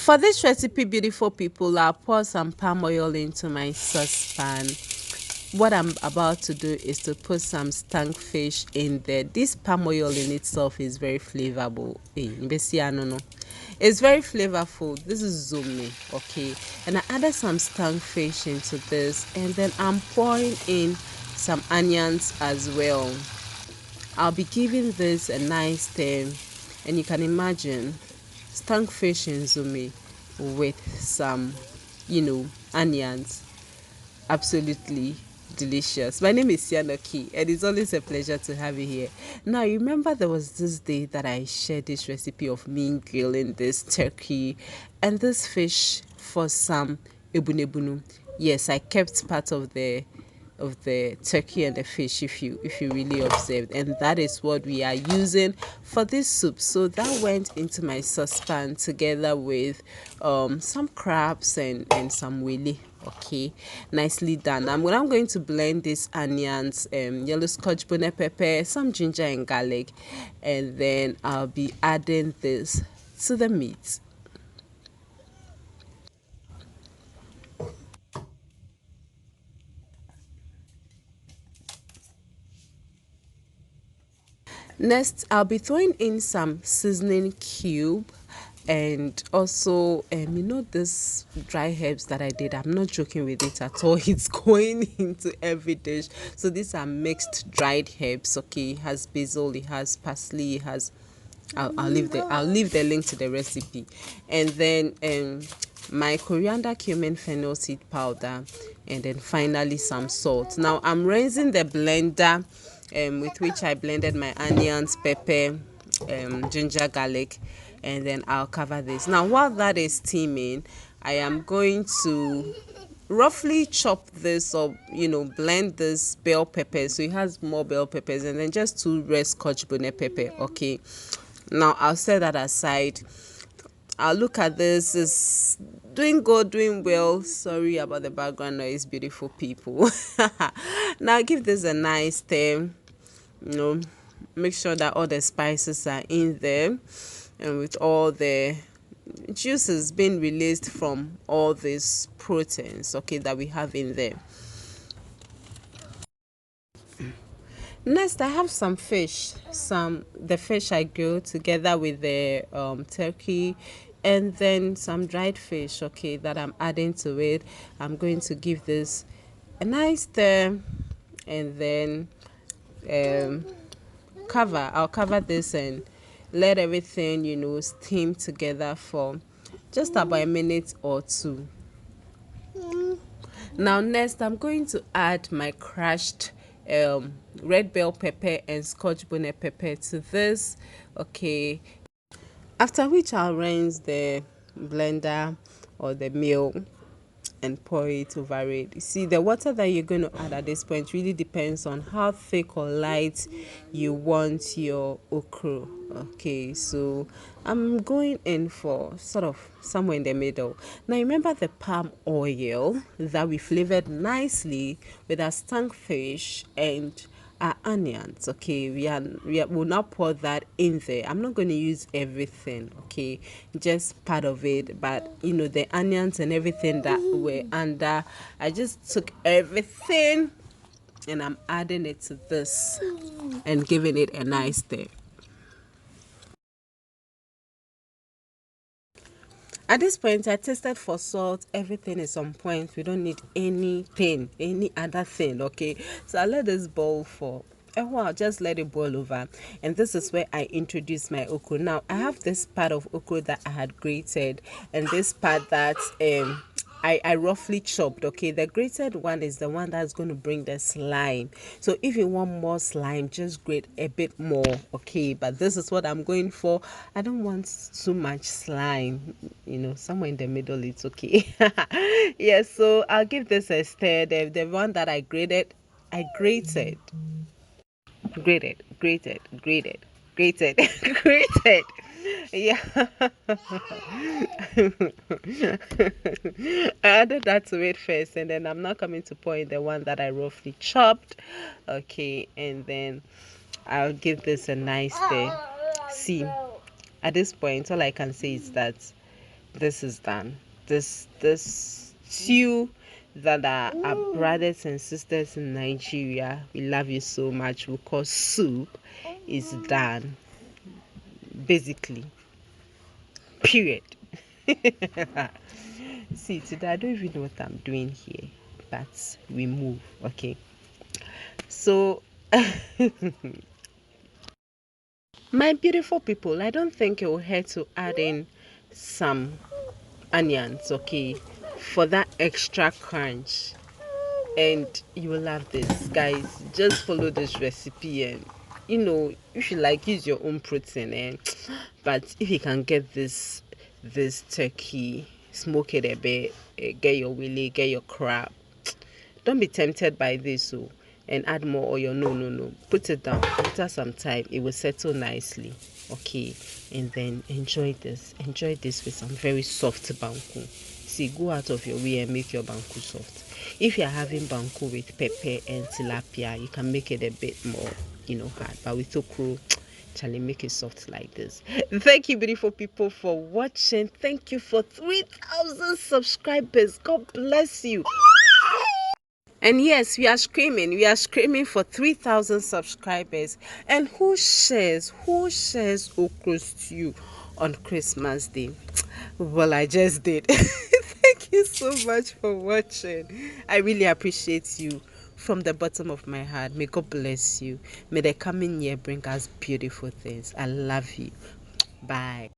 For this recipe, beautiful people, I'll pour some palm oil into my saucepan. What I'm about to do is to put some stunk fish in there. This palm oil in itself is very flavorful. It's very flavorful. This is zumi, okay? And I added some stunk fish into this, and then I'm pouring in some onions as well. I'll be giving this a nice stir, and you can imagine stunk fish in zumi with some, onions. Absolutely delicious. My name is Sianoki, and it's always a pleasure to have you here. Now, you remember there was this day that I shared this recipe of me grilling this turkey and this fish for some ebunebunu. Yes, I kept part of the turkey and the fish, if you really observed, and that is what we are using for this soup. So that went into my saucepan together with some crabs and some wele. Okay, nicely done. I'm going to blend these onions, yellow scotch bonnet pepper, some ginger and garlic, and then I'll be adding this to the meat. Next, I'll be throwing in some seasoning cube and also this dry herbs that I did. I'm not joking with it at all. It's going into every dish. So these are mixed dried herbs. Okay, it has basil, it has parsley, it has I'll leave the link to the recipe. And then my coriander, cumin, fennel seed powder, and then finally some salt. Now I'm rinsing the blender with which I blended my onions, pepper, ginger, garlic, and then I'll cover this. Now while that is steaming, I am going to roughly chop this, or blend this bell pepper so it has more bell peppers, and then just two red scotch bonnet pepper. Okay, now I'll set that aside. I'll look at this. Is doing good, doing well. Sorry about the background noise, beautiful people. Now give this a nice stir. Make sure that all the spices are in there, and with all the juices being released from all these proteins, okay, that we have in there. Next, I have some fish. The fish I grilled together with the turkey, and then some dried fish, okay, that I'm adding to it. I'm going to give this a nice stir, and then um, I'll cover this and let everything steam together for just about a minute or two. Now next, I'm going to add my crushed red bell pepper and scotch bonnet pepper to this. Okay, after which I'll rinse the blender or the meal and pour it over it. You see, the water that you're going to add at this point really depends on how thick or light you want your okro. Okay, so I'm going in for sort of somewhere in the middle. Now remember the palm oil that we flavored nicely with our stunk fish and our onions. Okay, we'll now pour that in there. I'm not going to use everything, okay, just part of it, but the onions and everything that were under, I just took everything and I'm adding it to this and giving it a nice stir. At this point, I tested for salt. Everything is on point. We don't need anything, any other thing, okay? So I let this boil for a while. Just let it boil over. And this is where I introduce my okro. Now, I have this part of okro that I had grated, and this part that I roughly chopped. Okay, the grated one is the one that's going to bring the slime. So if you want more slime, just grate a bit more. Okay, but this is what I'm going for. I don't want too much slime, somewhere in the middle. It's okay. Yes, so I'll give this a stir. The one that I grated, I grated, grated, grated. Yeah. I added that to it first, and then I'm now coming to pour in the one that I roughly chopped. Okay, and then I'll give this a nice stir. See, at this point, all I can say is that this is done. This stew that our brothers and sisters in Nigeria, we love you so much, we call soup, is done. Basically. Period. See, today I don't even know what I'm doing here, but we move, okay? So, my beautiful people, I don't think it will hurt to add in some onions, okay, for that extra crunch. And you will love this, guys. Just follow this recipe, and you should like use your own protein, and but if you can get this turkey, smoke it a bit, get your wele, get your crab. Don't be tempted by this, and add more oil. No, no, no. Put it down. After some time, it will settle nicely. Okay, and then enjoy this. Enjoy this with some very soft banku. See, go out of your way and make your banku soft. If you're having banku with pepper and tilapia, you can make it a bit more, hard. But with okro, Charlie, make it soft like this. Thank you, beautiful people, for watching. Thank you for 3,000 subscribers. God bless you. And yes, we are screaming. We are screaming for 3,000 subscribers. And who shares okra stew on Christmas Day? Well, I just did. Thank you so much for watching. I really appreciate you from the bottom of my heart. May God bless you. May the coming year bring us beautiful things. I love you. Bye.